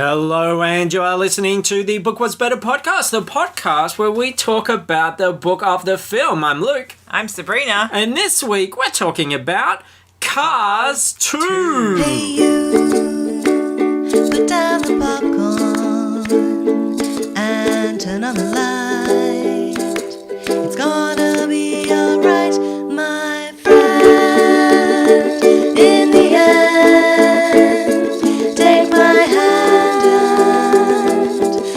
Hello, and you are listening to the Book Was Better podcast, the podcast where we talk about the book of the film. I'm Luke. I'm Sabrina. And this week we're talking about Cars 2. Hey you, put down the popcorn and turn on the light. It's gonna be alright, my friend. In the end, take my hand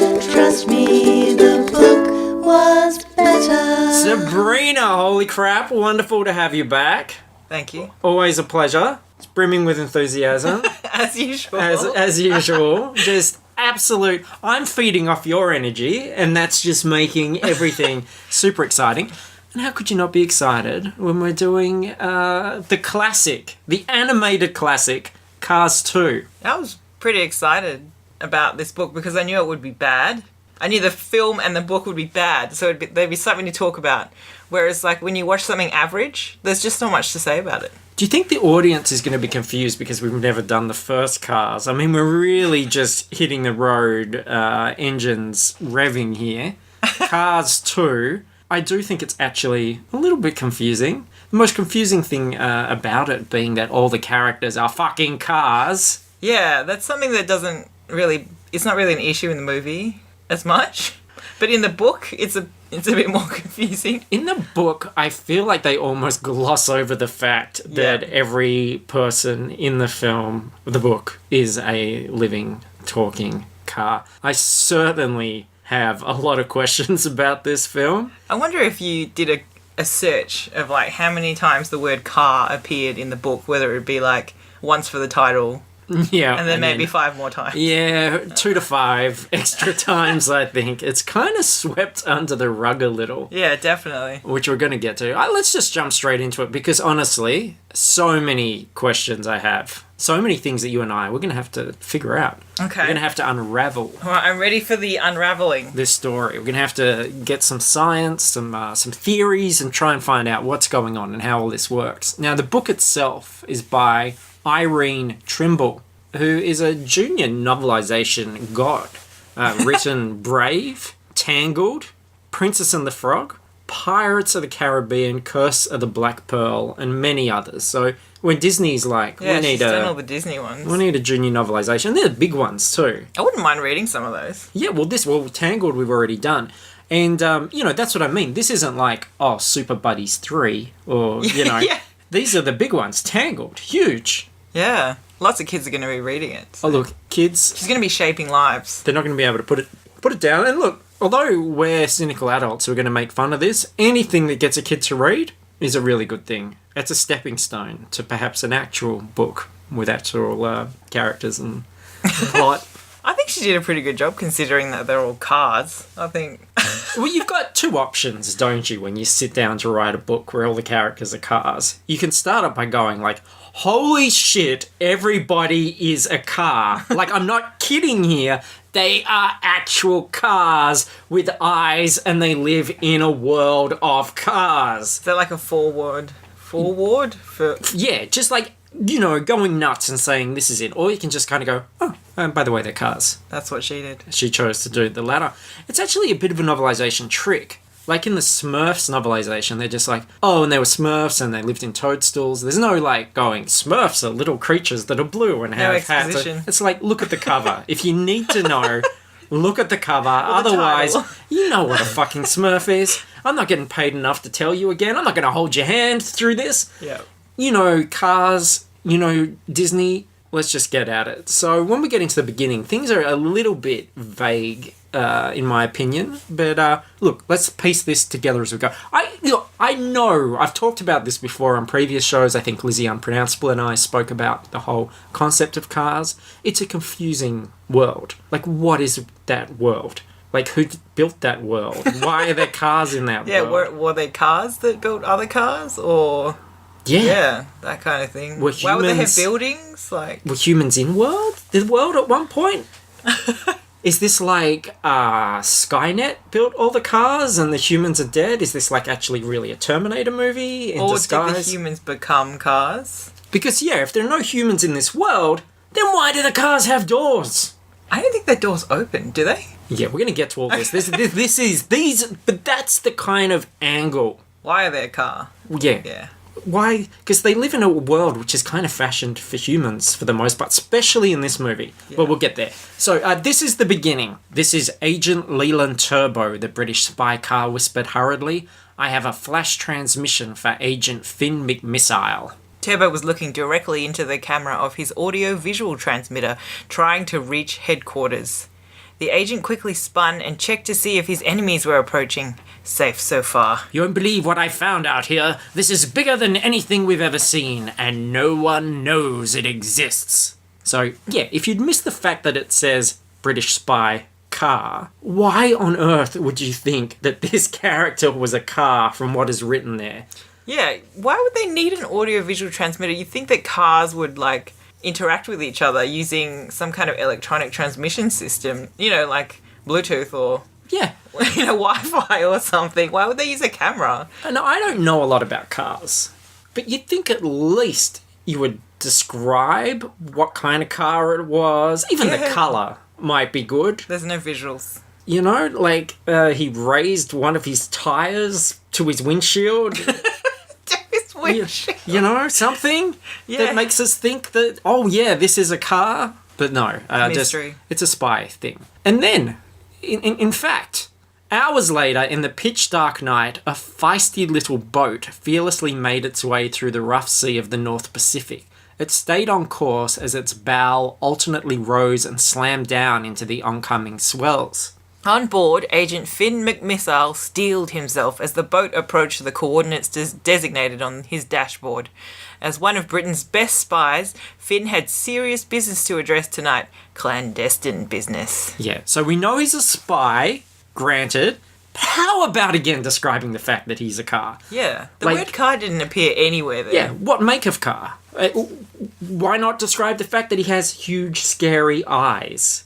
and trust me, the book was better. Sabrina, holy crap, wonderful to have you back. Thank you. Always a pleasure. It's brimming with enthusiasm. As usual. As usual. Just absolute. I'm feeding off your energy, and that's just making everything super exciting. And how could you not be excited when we're doing the classic, the animated classic, Cars 2? I was pretty excited about this book because I knew it would be bad. I knew the film and the book would be bad, so there'd be something to talk about. Whereas, like, when you watch something average, there's just not much to say about it. Do you think the audience is going to be confused because we've never done the first Cars? I mean, we're really just hitting the road, engines revving here. Cars 2, I do think it's actually a little bit confusing. The most confusing thing about it being that all the characters are fucking cars. Yeah, that's something that doesn't really... It's not really an issue in the movie as much. But in the book, it's a bit more confusing. In the book, I feel like they almost gloss over the fact that every person in the film, the book, is a living, talking car. I certainly have a lot of questions about this film. I wonder if you did a search of, like, how many times the word car appeared in the book, whether it would be, like, once for the title... Yeah. And then maybe 5 more times. Yeah, 2 to 5 extra times, I think. It's kind of swept under the rug a little. Yeah, definitely. Which we're going to get to. Let's just jump straight into it because, honestly, so many questions I have. So many things that you and we're going to have to figure out. Okay. We're going to have to unravel. All right, I'm ready for the unraveling. This story. We're going to have to get some science, some theories, and try and find out what's going on and how all this works. Now, the book itself is by Irene Trimble, who is a junior novelization god. Written Brave, Tangled, Princess and the Frog, Pirates of the Caribbean, Curse of the Black Pearl, and many others. So when Disney's like, yeah, she's done all the Disney ones. We need a junior novelization. They're the big ones too. I wouldn't mind reading some of those. Yeah, well, Tangled we've already done. And, that's what I mean. This isn't like, Super Buddies 3 or, Yeah. These are the big ones. Tangled, huge. Yeah, lots of kids are going to be reading it. So. Oh, look, kids... She's going to be shaping lives. They're not going to be able to put it down. And look, although we're cynical adults who are going to make fun of this, anything that gets a kid to read is a really good thing. It's a stepping stone to perhaps an actual book with actual characters and plot. I think she did a pretty good job considering that they're all cars. I think... Well, you've got two options, don't you, when you sit down to write a book where all the characters are cars. You can start up by going like, holy shit, everybody is a car. Like, I'm not kidding here. They are actual cars with eyes and they live in a world of cars. Is that like a forward? For... Yeah, just like, going nuts and saying this is it. Or you can just kind of go, oh, and by the way, they're cars. That's what she did. She chose to do the latter. It's actually a bit of a novelization trick. Like in the Smurfs novelization, they're just like, oh, and they were Smurfs and they lived in toadstools. There's no like going, Smurfs are little creatures that are blue and have hats. It's like, look at the cover. If you need to know, look at the cover. Otherwise, you know what a fucking Smurf is. I'm not getting paid enough to tell you again. I'm not going to hold your hand through this. Yeah. Cars, Disney, let's just get at it. So when we get into the beginning, things are a little bit vague, in my opinion. But look, let's piece this together as we go. I know, I've talked about this before on previous shows. I think Lizzie Unpronounceable and I spoke about the whole concept of cars. It's a confusing world. Like, what is that world? Like, who built that world? Why are there cars in that world? Yeah, were there cars that built other cars? Or... Yeah, that kind of thing. Why would they have buildings? Like, were humans in the world at one point? Is this like Skynet built all the cars and the humans are dead? Is this like actually really a Terminator movie in disguise? Or did the humans become cars? Because, if there are no humans in this world, then why do the cars have doors? I don't think their doors open, do they? Yeah, we're going to get to all this. But that's the kind of angle. Why are they a car? Yeah. Yeah. Why? Because they live in a world which is kind of fashioned for humans for the most part, especially in this movie. Yeah. But we'll get there. So this is the beginning. This is Agent Leland Turbo, the British spy car whispered hurriedly. I have a flash transmission for Agent Finn McMissile. Turbo was looking directly into the camera of his audio-visual transmitter, trying to reach headquarters. The agent quickly spun and checked to see if his enemies were approaching. Safe so far. You won't believe what I found out here. This is bigger than anything we've ever seen, and no one knows it exists. So, yeah, if you'd missed the fact that it says British spy car, why on earth would you think that this character was a car from what is written there? Yeah, why would they need an audio-visual transmitter? You'd think that cars would, like, interact with each other using some kind of electronic transmission system. You know, like Bluetooth or, Yeah. you know, Wi-Fi or something. Why would they use a camera? And I don't know a lot about cars, but you'd think at least you would describe what kind of car it was. Even the colour might be good. There's no visuals. You know, like he raised one of his tyres to his windshield. His windshield. You know, something Yeah. that makes us think that, oh yeah, this is a car. But no, Mystery. it's a spy thing. And then, in fact, hours later, in the pitch dark night, a feisty little boat fearlessly made its way through the rough sea of the North Pacific. It stayed on course as its bow alternately rose and slammed down into the oncoming swells. On board, Agent Finn McMissile steeled himself as the boat approached the coordinates designated on his dashboard. As one of Britain's best spies, Finn had serious business to address tonight. Clandestine business. Yeah, so we know he's a spy, granted. But how about again describing the fact that he's a car? Yeah, the Like- word car didn't appear anywhere there. Yeah, what make of car? Why not describe the fact that he has huge, scary eyes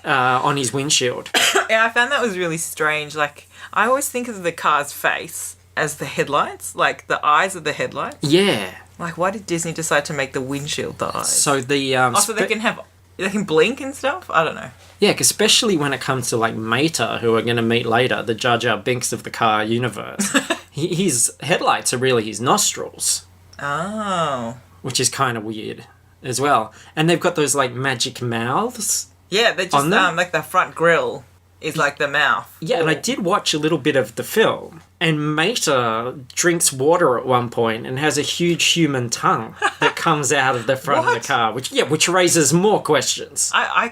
on his windshield? Yeah, I found that was really strange. Like, I always think of the car's face as the headlights, like the eyes of the headlights. Yeah. Like, why did Disney decide to make the windshield the eyes? So the Also, they can blink and stuff? I don't know. yeah, 'cause especially when it comes to like Mater, who we're going to meet later, the Jar Jar Binks of the car universe. His headlights are really his nostrils, Oh. which is kind of weird as well. And they've got those like magic mouths. Yeah, they just, On them? like the front grille is like the mouth. Yeah, and I did watch a little bit of the film, and Mater drinks water at one point and has a huge human tongue that comes out of the front of What? the car, which raises more questions. I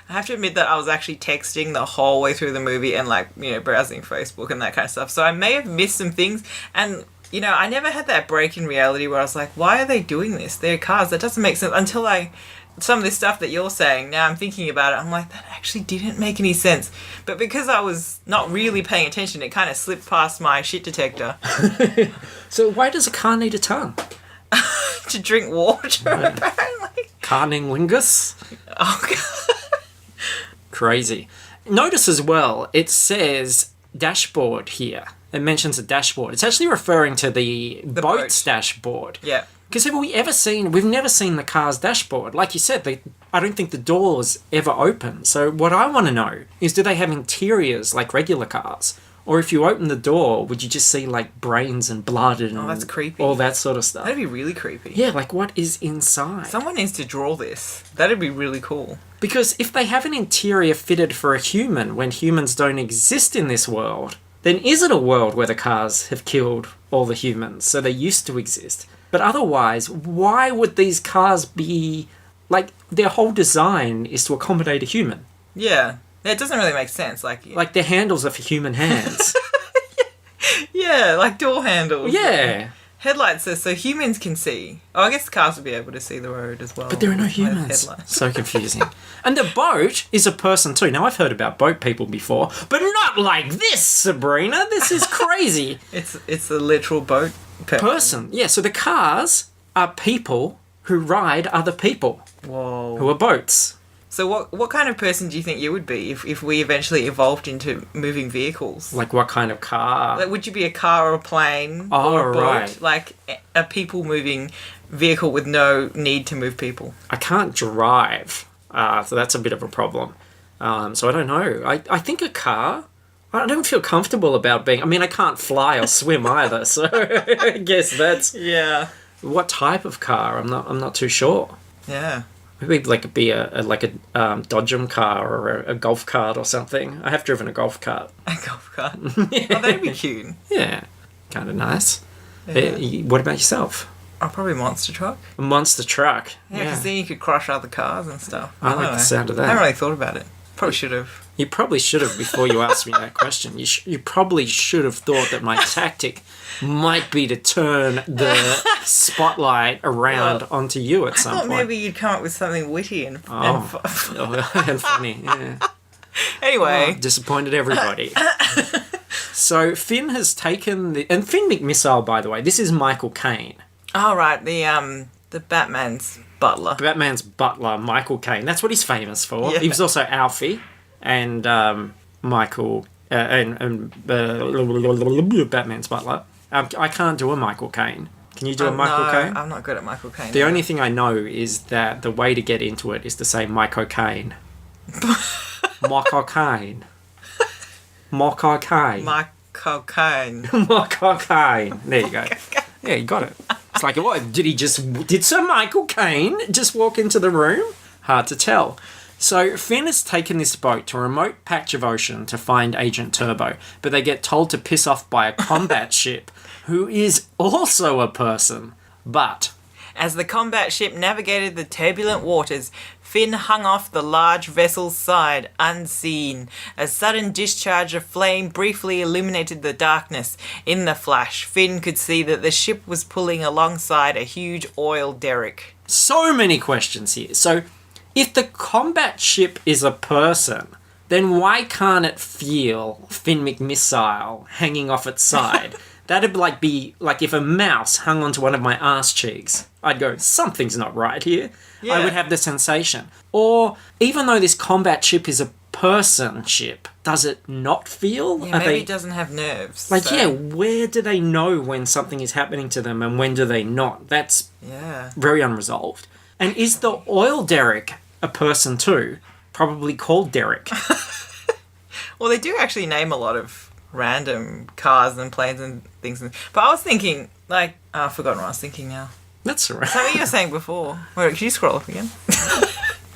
have to admit that I was actually texting the whole way through the movie and, like, you know, browsing Facebook and that kind of stuff. So I may have missed some things. And, you know, I never had that break in reality where I was like, why are they doing this? They're cars. That doesn't make sense. Until some of this stuff that you're saying, now I'm thinking about it, I'm like, that actually didn't make any sense. But because I was not really paying attention, it kind of slipped past my shit detector So why does a car need a tongue? to drink water, apparently. Carninlingus? Oh, God. Crazy. Notice as well, it says dashboard here. It mentions a dashboard. It's actually referring to the boat's dashboard. Yeah. Because we've never seen the car's dashboard. Like you said, I don't think the doors ever open. So what I want to know is, do they have interiors like regular cars? Or if you open the door, would you just see like brains and blood and that's creepy. all that sort of stuff? That'd be really creepy. Yeah, like what is inside? Someone needs to draw this. That'd be really cool. Because if they have an interior fitted for a human when humans don't exist in this world, then is it a world where the cars have killed all the humans, so they used to exist? But otherwise, why would these cars be... Like, their whole design is to accommodate a human. Yeah. It doesn't really make sense. Like, their handles are for human hands. yeah, like door handles. Yeah. Headlights are so humans can see. Oh, I guess the cars would be able to see the road as well. But there are no with humans. headlights. So confusing. And the boat is a person too. Now, I've heard about boat people before, but not like this, Sabrina. This is crazy. It's a literal boat Person. Yeah, so the cars are people who ride other people, Whoa. who are boats. So what kind of person do you think you would be if we eventually evolved into moving vehicles? Like, what kind of car? Like, would you be a car or a plane Oh, or a boat? right. Like a people moving vehicle with no need to move people? I can't drive. So that's a bit of a problem. So I don't know. I think a car... I don't feel comfortable about being... I mean, I can't fly or swim either, so I guess that's... Yeah. What type of car? I'm not too sure. Yeah. Maybe like be a Dodgem car or a golf cart or something. I have driven a golf cart. A golf cart. Oh, that'd be cute. Yeah, kind of nice. Yeah. What about yourself? Oh, probably monster truck. A monster truck. Yeah, because then you could crush other cars and stuff. I don't like know. the sound of that. I haven't really thought about it. Probably should have. You probably should have before you asked me that question. You probably should have thought that my tactic might be to turn the spotlight around onto you at some I thought point. maybe you'd come up with something witty and And funny, yeah. Anyway. Oh, disappointed everybody. So Finn has taken and Finn McMissile, by the way, this is Michael Caine. Oh, right, the Batman's butler. Batman's butler, Michael Caine. That's what he's famous for. Yeah. He was also Alfie and Michael and Batman's butler. I can't do a Michael Caine. Can you do a Michael Caine? I'm not good at Michael Caine. The only thing I know is that the way to get into it is to say Michael Caine. Michael Caine. Michael Caine. Michael Caine. Michael Caine. There you go. Yeah, you got it. It's like, what? Did Sir Michael Caine just walk into the room? Hard to tell. So Finn has taken this boat to a remote patch of ocean to find Agent Turbo, but they get told to piss off by a combat ship, who is also a person. But as the combat ship navigated the turbulent waters, Finn hung off the large vessel's side, unseen. A sudden discharge of flame briefly illuminated the darkness. In the flash, Finn could see that the ship was pulling alongside a huge oil derrick. So many questions here. So, if the combat ship is a person, then why can't it feel Finn McMissile hanging off its side? That'd be like if a mouse hung onto one of my ass cheeks. I'd go, something's not right here. Yeah. I would have the sensation. Or, even though this combat ship is a person ship, does it not feel? Yeah, maybe it doesn't have nerves. Like, yeah, where do they know when something is happening to them and when do they not? That's very unresolved. And is the oil derrick a person too? Probably called Derek. Well, they do actually name a lot of random cars and planes and things. But I was thinking, like, I've forgotten what I was thinking now. That's all right. Something you were saying before. Wait, can you scroll up again?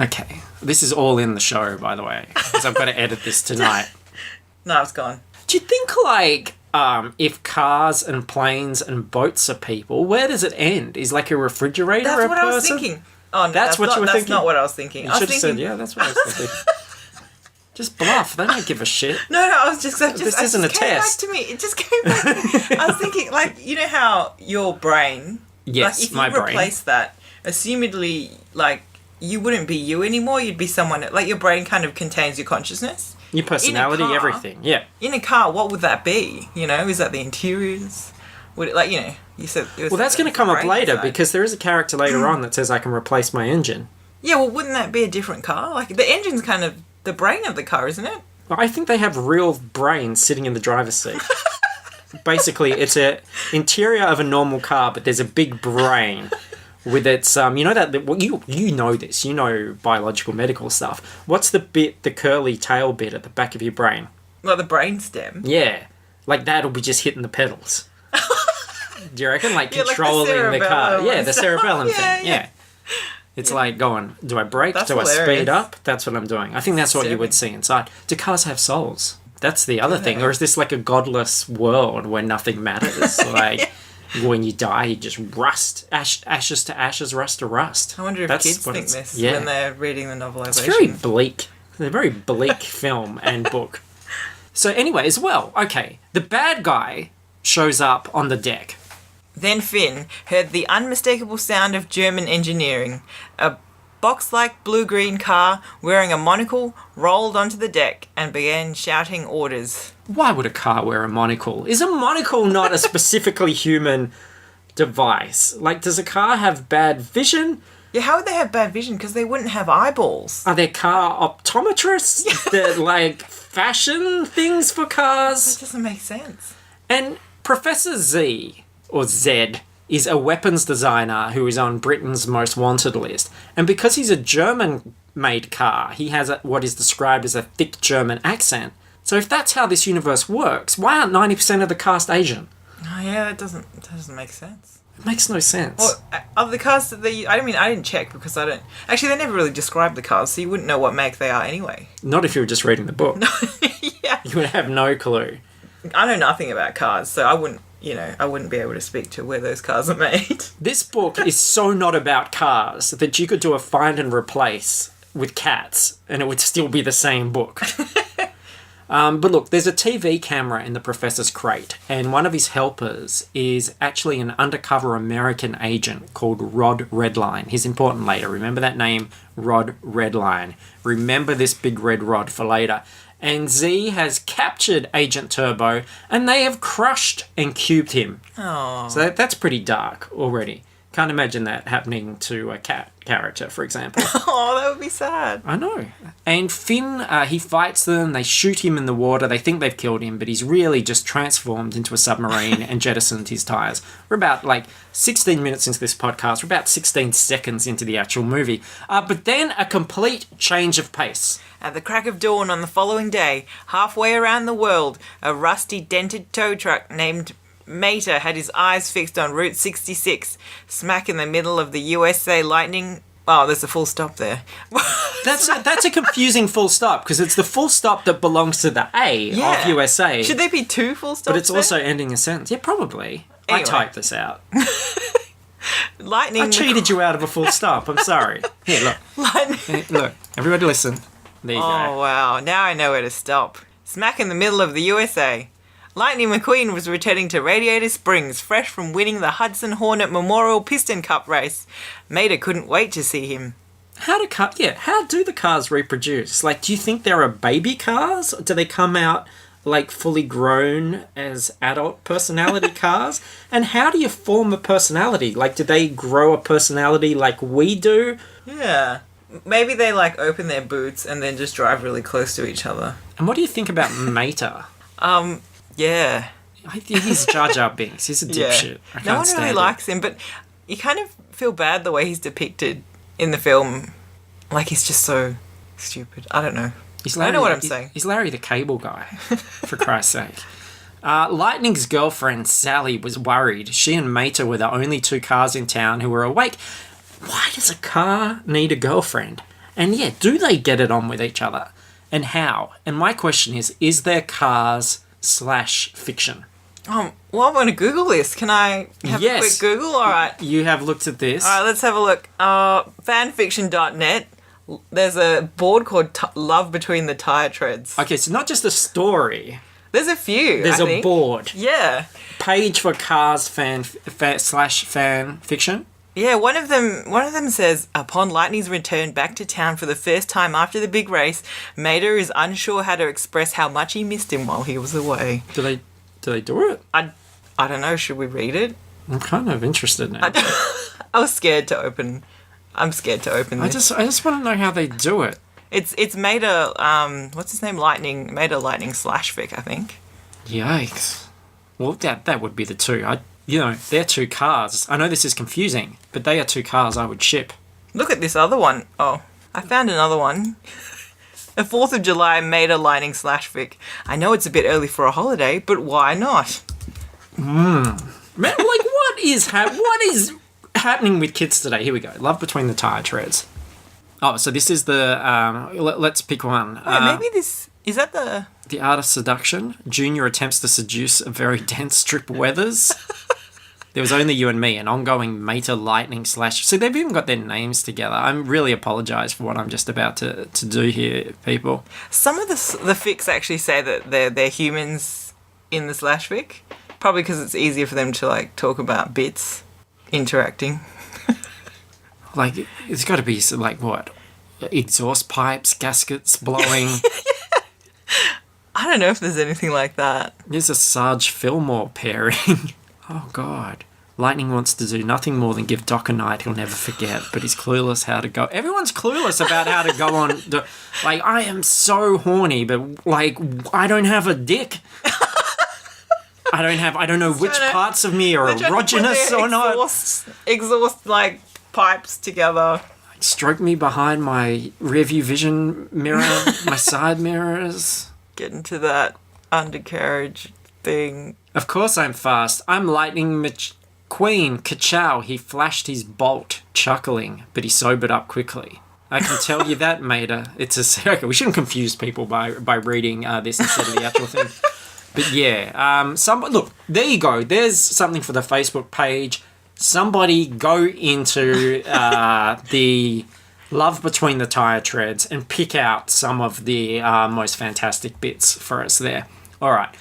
Okay. This is all in the show, by the way, because I've got to edit this tonight. No, it's gone. Do you think, like, if cars and planes and boats are people, where does it end? Is like a refrigerator That's a what person? I was thinking. Oh, no, That's what you were that's thinking? not what I was thinking. You I was should have thinking... said, yeah, that's what I was thinking. Just bluff. They don't give a shit. No, I was just... This isn't a test. It just came back to me. It just came back to me. I was thinking, like, you know how your brain... Yes, like, my if you brain. replace that, assumedly, like, you wouldn't be you anymore. You'd be someone... Like, your brain kind of contains your consciousness. Your personality, car, everything. Yeah. In a car, what would that be? You know, is that the interiors? Would it, like, you know, you said... Well, that's going to come up later because there is a character later on that says I can replace my engine. Yeah, well, wouldn't that be a different car? Like, the engine's kind of the brain of the car, isn't it? I think they have real brains sitting in the driver's seat. Basically, it's a interior of a normal car, but there's a big brain with its you know that well, you know this, you know biological medical stuff. What's the curly tail bit at the back of your brain? Like the brain stem. Yeah, like that'll be just hitting the pedals. Do you reckon, like Yeah, like the controlling the car? cerebellum Yeah, and the stuff. cerebellum Yeah, thing. yeah. Yeah. It's like going, do I brake? That's Do I hilarious. speed up? That's what I'm doing. I think that's what you would see inside. Do cars have souls? That's the other thing. Or is this like a godless world where nothing matters? Like, when you die, you just rust. Ashes to ashes, rust to rust. I wonder if That's kids what think it's- this yeah. when they're reading the novelization. It's very bleak. It's a very bleak film and book. So anyway, as well, okay, the bad guy shows up on the deck. Then Finn heard the unmistakable sound of German engineering. A box-like blue-green car wearing a monocle rolled onto the deck and began shouting orders. Why would a car wear a monocle? Is a monocle not a specifically human device? Like, does a car have bad vision? Yeah, how would they have bad vision? Because they wouldn't have eyeballs. Are there car optometrists that, like, fashion things for That cars? doesn't make sense. And Professor Z, or Zed, is a weapons designer who is on Britain's most wanted list. And because he's a German made car. He has what is described as a thick German accent. So if that's how this universe works, why aren't 90% of the cast Asian? Oh yeah, that doesn't make sense. It makes no sense. Well, of the cars that I didn't check because I don't. Actually, they never really describe the cars, so you wouldn't know what make they are anyway. Not if you were just reading the book. Yeah. You would have no clue. I know nothing about cars, so I wouldn't be able to speak to where those cars are made. This book is so not about cars that you could do a find and replace with cats and it would still be the same book. But look, there's a TV camera in the professor's crate, and one of his helpers is actually an undercover American agent called Rod Redline. He's important later. Remember that name, Rod Redline. Remember this big red rod for later. And Z has captured Agent Turbo, and they have crushed and cubed him. Oh. So that's pretty dark already. Can't imagine that happening to a cat character, for example. Oh, that would be sad. I know. And Finn, he fights them, they shoot him in the water, they think they've killed him, but he's really just transformed into a submarine and jettisoned his tyres. We're about, 16 minutes into this podcast, we're about 16 seconds into the actual movie. But then a complete change of pace. At the crack of dawn on the following day, halfway around the world, a rusty, dented tow truck named Mater had his eyes fixed on Route 66, smack in the middle of the USA lightning. Oh, there's a full stop there. That's a confusing full stop, because it's the full stop that belongs to the A of USA. Should there be two full stops? But it's also ending a sentence. Yeah, probably. Anyway. I typed this out. Lightning. I cheated you out of a full stop. I'm sorry. Here, look. Lightning. Look, everybody listen. There you Oh, go. wow. Now I know where to stop. Smack in the middle of the USA. Lightning McQueen was returning to Radiator Springs, fresh from winning the Hudson Hornet Memorial Piston Cup race. Mater couldn't wait to see him. How do the cars reproduce? Do you think there are baby cars? Do they come out, fully grown as adult personality cars? And how do you form a personality? Do they grow a personality like we do? Yeah. Maybe they, open their boots and then just drive really close to each other. And what do you think about Mater? Yeah. I think he's Jar Jar Binks. He's a dipshit. I can't No one stand really it. likes him, but you kind of feel bad the way he's depicted in the film. He's just so stupid. I don't know. I know what I'm saying. He's Larry the Cable Guy, for Christ's sake. Lightning's girlfriend, Sally, was worried. She and Mater were the only two cars in town who were awake. Why does a car need a girlfriend? And do they get it on with each other? And how? And my question is there cars/fiction? Well, I'm going to Google this. Can I have a quick Google? All right. You have looked at this. All right, let's have a look. Fanfiction.net. There's a board called Love Between the Tire Treads. Okay, so not just a story. There's a few, There's I a think. board. Yeah. Page for cars fan fiction. Yeah, one of them says, upon Lightning's return back to town for the first time after the big race, Mater is unsure how to express how much he missed him while he was away. Do they do it? I don't know, should we read it? I'm kind of interested now. I'm scared to open this. I just want to know how they do it. It's Mater, what's his name? Mater Lightning /fic, I think. Yikes. Well, that would be the two. They're two cars. I know this is confusing, but they are two cars I would ship. Look at this other one. Oh, I found another one. A 4th of July Mater Lightning /fic. I know it's a bit early for a holiday, but why not? Man, what is happening with kids today? Here we go. Love Between the Tire Treads. Oh, so this is the... let's pick one. Wait, maybe this... Is that the... The Art of Seduction. Junior attempts to seduce a very dense strip Weathers. There Was Only You and Me, an ongoing Mater Lightning / So they've even got their names together. I really apologise for what I'm just about to do here, people. Some of the fics actually say that they're humans in the /fic. Probably because it's easier for them to, talk about bits interacting. It's got to be, what? Exhaust pipes, gaskets blowing... I don't know if there's anything like that. There's a Sarge Fillmore pairing. Oh, God. Lightning wants to do nothing more than give Doc a night he'll never forget, but he's clueless how to go. Everyone's clueless about how to go on. I am so horny, but, I don't have a dick. I don't know which parts of me are erogenous or not. Exhaust, pipes together. Stroke me behind my rearview vision mirror, my side mirrors. Get into that undercarriage thing. Of course I'm fast. I'm Lightning McQueen. Ka-chow. He flashed his bolt, chuckling, but he sobered up quickly. I can tell you that, Mater. It's a... Okay, we shouldn't confuse people by reading this instead of the actual thing. But yeah, look, there you go. There's something for the Facebook page. Somebody go into the Love Between the Tire Treads and pick out some of the most fantastic bits for us there. All right.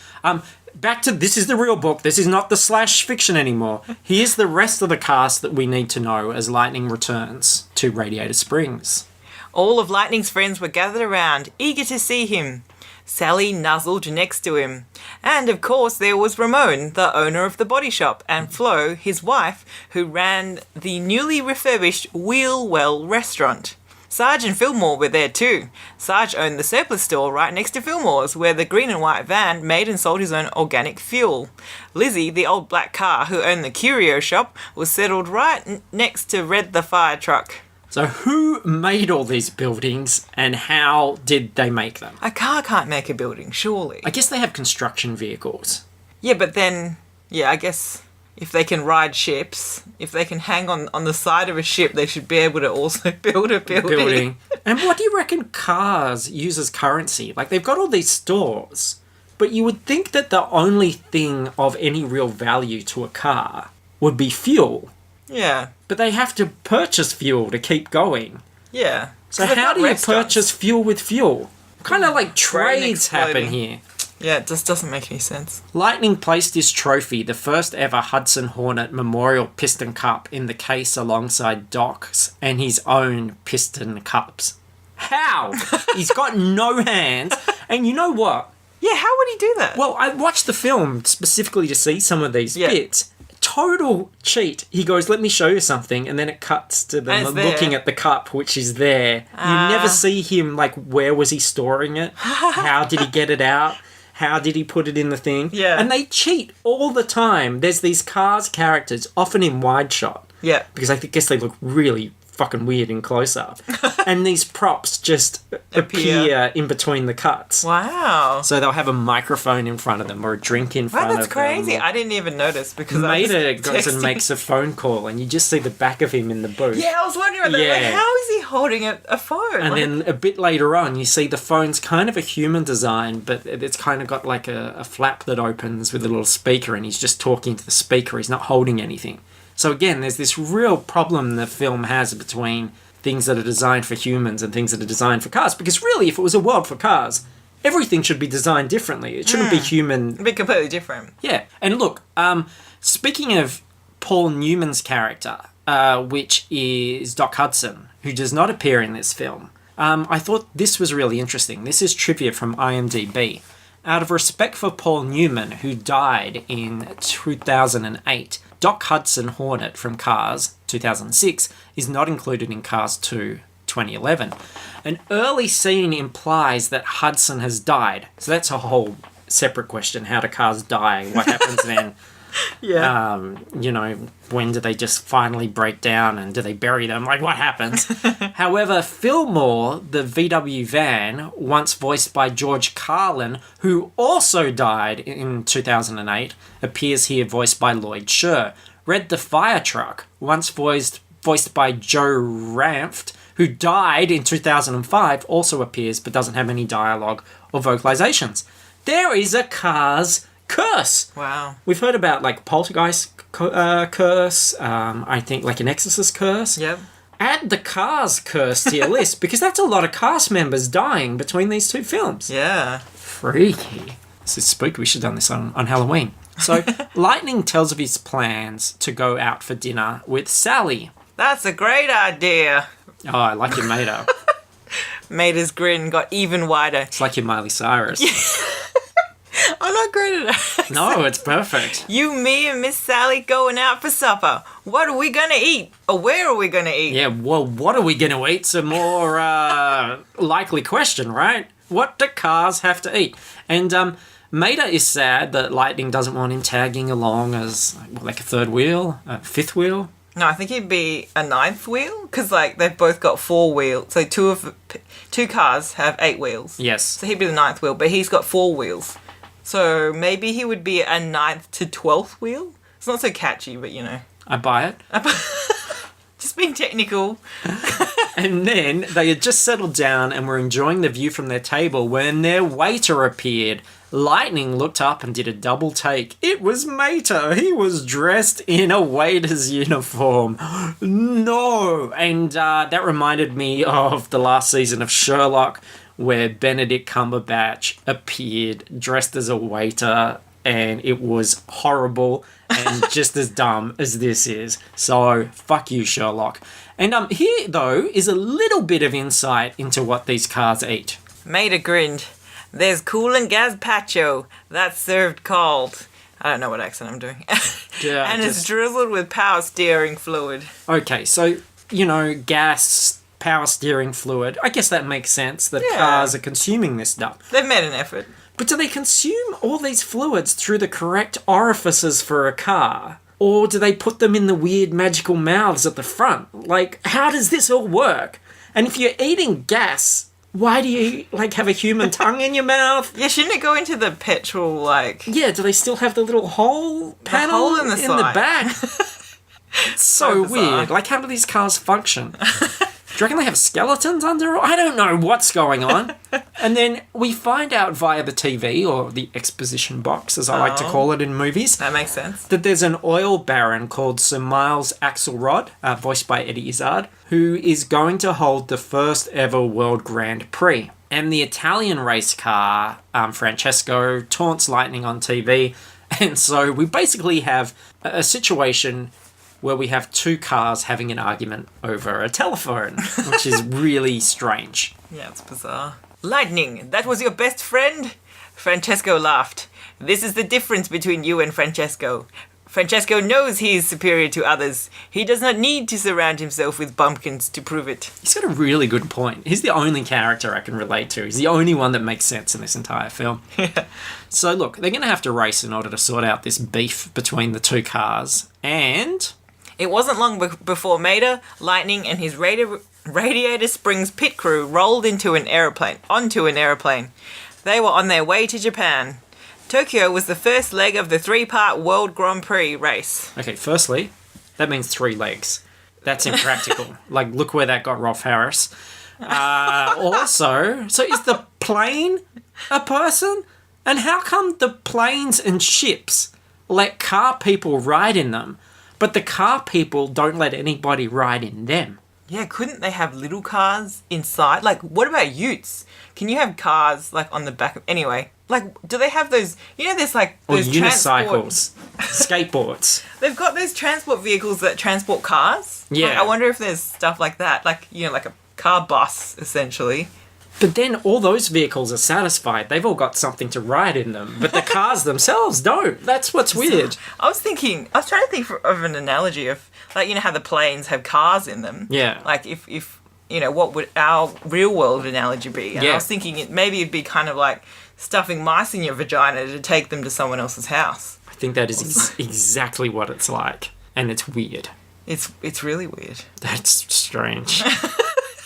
Back to this is the real book. This is not the slash fiction anymore. Here's the rest of the cast that we need to know as Lightning returns to Radiator Springs. All of Lightning's friends were gathered around, eager to see him. Sally nuzzled next to him. And of course there was Ramon, the owner of the body shop, and Flo, his wife, who ran the newly refurbished Wheelwell restaurant. Sarge and Fillmore were there too. Sarge owned the surplus store right next to Fillmore's, where the green and white van made and sold his own organic fuel. Lizzie, the old black car who owned the curio shop, was settled right next to Red the fire truck. So who made all these buildings and how did they make them? A car can't make a building, surely. I guess they have construction vehicles. Yeah, but then, I guess if they can ride ships, if they can hang on the side of a ship, they should be able to also build a building. And what do you reckon cars use as currency? Like, they've got all these stores, but you would think that the only thing of any real value to a car would be fuel. Yeah. But they have to purchase fuel to keep going. Yeah. So how do you purchase fuel with fuel? Kind of like trades happen here. Yeah, it just doesn't make any sense. Lightning placed his trophy, the first ever Hudson Hornet Memorial Piston Cup, in the case alongside Doc's and his own piston cups. How? He's got no hands. And you know what? Yeah, how would he do that? Well, I watched the film specifically to see some of these bits. Total cheat. He goes, let me show you something, and then it cuts to them looking at the cup, which is there. You never see him, like, where was he storing it? How did he get it out? How did he put it in the thing? Yeah. And they cheat all the time. There's these Cars characters, often in wide shot. Yeah. Because I guess they look really fucking weird in close-up. And these props just appear in between the cuts. Wow. So they'll have a microphone in front of them or a drink in front of them. That's crazy. I didn't even notice because Mater goes and makes a phone call and you just see the back of him in the booth. Yeah, I was wondering about that. Like, how is he holding a phone? And then a bit later on, you see the phone's kind of a human design, but it's kind of got like a flap that opens with a little speaker and he's just talking to the speaker. He's not holding anything. So again, there's this real problem the film has between things that are designed for humans and things that are designed for cars. Because really, if it was a world for cars, everything should be designed differently. It shouldn't be human. It'd be completely different. Yeah. And look, speaking of Paul Newman's character, which is Doc Hudson, who does not appear in this film, I thought this was really interesting. This is trivia from IMDb. Out of respect for Paul Newman, who died in 2008, Doc Hudson Hornet from Cars 2006 is not included in Cars 2 2011. An early scene implies that Hudson has died. So that's a whole separate question. How do cars die? What happens then? Yeah. When do they just finally break down and do they bury them? Like, what happens? However, Fillmore, the VW van, once voiced by George Carlin, who also died in 2008, appears here voiced by Lloyd Sher. Red the Fire Truck, once voiced by Joe Ranft, who died in 2005, also appears but doesn't have any dialogue or vocalizations. There is a Cars curse. Wow. We've heard about like Poltergeist curse, I think like an Exorcist curse. Yep. Add the Cars curse to your list because that's a lot of cast members dying between these two films. Yeah. Freaky. This is spooky. We should have done this on Halloween. So Lightning tells of his plans to go out for dinner with Sally. That's a great idea. Oh, I like your Mater. Mater's grin got even wider. It's like your Miley Cyrus. I'm not great at accents. No, it's perfect. You, me, and Miss Sally going out for supper. What are we gonna eat? Or where are we gonna eat? Yeah, well, what are we going to eat's a more likely question, right? What do cars have to eat? And Mater is sad that Lightning doesn't want him tagging along as like a third wheel, a fifth wheel. No, I think he'd be a ninth wheel because like they've both got 4 wheels. So two cars have 8 wheels. Yes. So he'd be the ninth wheel, but he's got 4 wheels. So maybe he would be a 9th to 12th wheel. It's not so catchy, but you know. I buy it. Just being technical. And then they had just settled down and were enjoying the view from their table when their waiter appeared. Lightning looked up and did a double take. It was Mater. He was dressed in a waiter's uniform. No! And that reminded me of the last season of Sherlock, where Benedict Cumberbatch appeared dressed as a waiter, and it was horrible and just as dumb as this is. So, fuck you, Sherlock. And here, though, is a little bit of insight into what these cars eat. Mater grinned. There's coolant gazpacho. That's served cold. I don't know what accent I'm doing. Yeah, and it's drizzled with power steering fluid. Okay, so, you know, gas, power steering fluid. I guess that makes sense that Yeah. cars are consuming this stuff. They've made an effort. But do they consume all these fluids through the correct orifices for a car? Or do they put them in the weird magical mouths at the front? Like, how does this all work? And if you're eating gas, why do you, like, have a human tongue in your mouth? Yeah, shouldn't it go into the petrol, like... Yeah, do they still have the little hole panel hole in the side. back? It's so bizarre. weird. Like, how do these cars function? Do you reckon they have skeletons under? I don't know what's going on. And then we find out via the TV, or the exposition box, as I like to call it in movies, That makes sense. that there's an oil baron called Sir Miles Axelrod, voiced by Eddie Izzard, who is going to hold the first ever World Grand Prix. And the Italian race car, Francesco, taunts Lightning on TV. And so we basically have a situation where we have 2 cars having an argument over a telephone, which is really strange. Yeah, it's bizarre. Lightning, that was your best friend? Francesco laughed. This is the difference between you and Francesco. Francesco knows he is superior to others. He does not need to surround himself with bumpkins to prove it. He's got a really good point. He's the only character I can relate to. He's the only one that makes sense in this entire film. So look, they're going to have to race in order to sort out this beef between the 2 cars. And... It wasn't long before Mater, Lightning, and his Radiator Springs pit crew rolled onto an aeroplane. They were on their way to Japan. Tokyo was the first leg of the 3-part World Grand Prix race. Okay, firstly, that means 3 legs. That's impractical. Like, look where that got Rolf Harris. Also, so is the plane a person? And how come the planes and ships let car people ride in them, but the car people don't let anybody ride in them? Yeah, couldn't they have little cars inside? Like, what about utes? Can you have cars, like, on the back of... Anyway, like, do they have those... You know, there's, like... Or those unicycles, skateboards. They've got those transport vehicles that transport cars. Yeah. Like, I wonder if there's stuff like that. Like, you know, like a car bus, essentially. But then all those vehicles are satisfied. They've all got something to ride in them. But the cars themselves don't. That's what's weird. I was trying to think of an analogy of, like, you know how the planes have cars in them? Yeah. Like, if you know, what would our real world analogy be? And Yeah. I was thinking maybe it'd be kind of like stuffing mice in your vagina to take them to someone else's house. I think that is exactly what it's like. And it's weird. It's really weird. That's strange.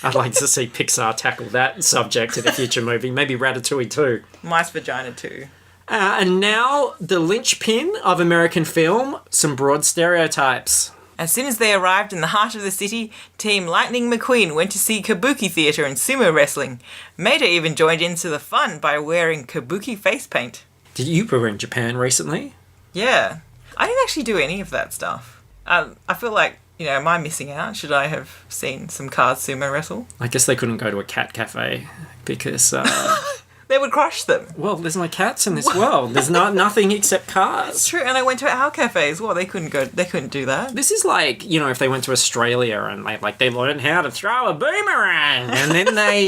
I'd like to see Pixar tackle that subject in a future movie. Maybe Ratatouille too. Mice vagina too. And now, the linchpin of American film, some broad stereotypes. As soon as they arrived in the heart of the city, Team Lightning McQueen went to see kabuki theatre and sumo wrestling. Mater even joined into the fun by wearing kabuki face paint. Did you were in Japan recently? Yeah. I didn't actually do any of that stuff. I feel like, you know, am I missing out? Should I have seen some cars sumo wrestle? I guess they couldn't go to a cat cafe because, They would crush them. well, there's no cats in this world. There's nothing except It's cars. true, and I went to our cafe as well. They couldn't do that. This is like, you know, if they went to Australia and they learned how to throw a boomerang and then they,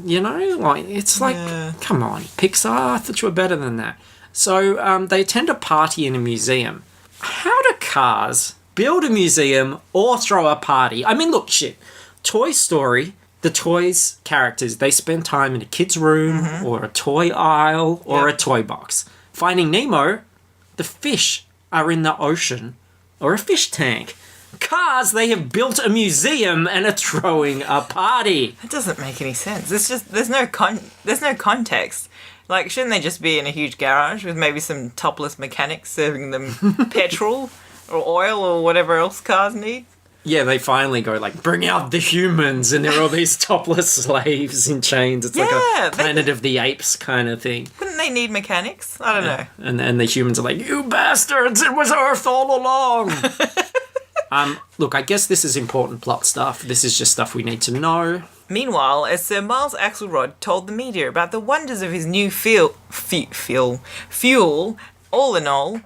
you know, like, it's like, Yeah. come on, Pixar, I thought you were better than that. So they attend a party in a museum. How do cars build a museum or throw a party? I mean, look, shit. Toy Story, the toys characters, they spend time in a kid's room or a toy aisle or a toy box. Finding Nemo, the fish are in the ocean or a fish tank. cars, they have built a museum and are throwing a party. That doesn't make any sense. It's just there's no context. Like, shouldn't they just be in a huge garage with maybe some topless mechanics serving them petrol or oil or whatever else cars need? Yeah, they finally go like, bring out the humans, and there are all these topless slaves in chains. It's like a Planet of the Apes kind of thing. Wouldn't they need mechanics? I don't know. And the humans are like, you bastards, it was Earth all along. Look, I guess this is important plot stuff. This is just stuff we need to know. Meanwhile, as Sir Miles Axelrod told the media about the wonders of his new fuel, all in all,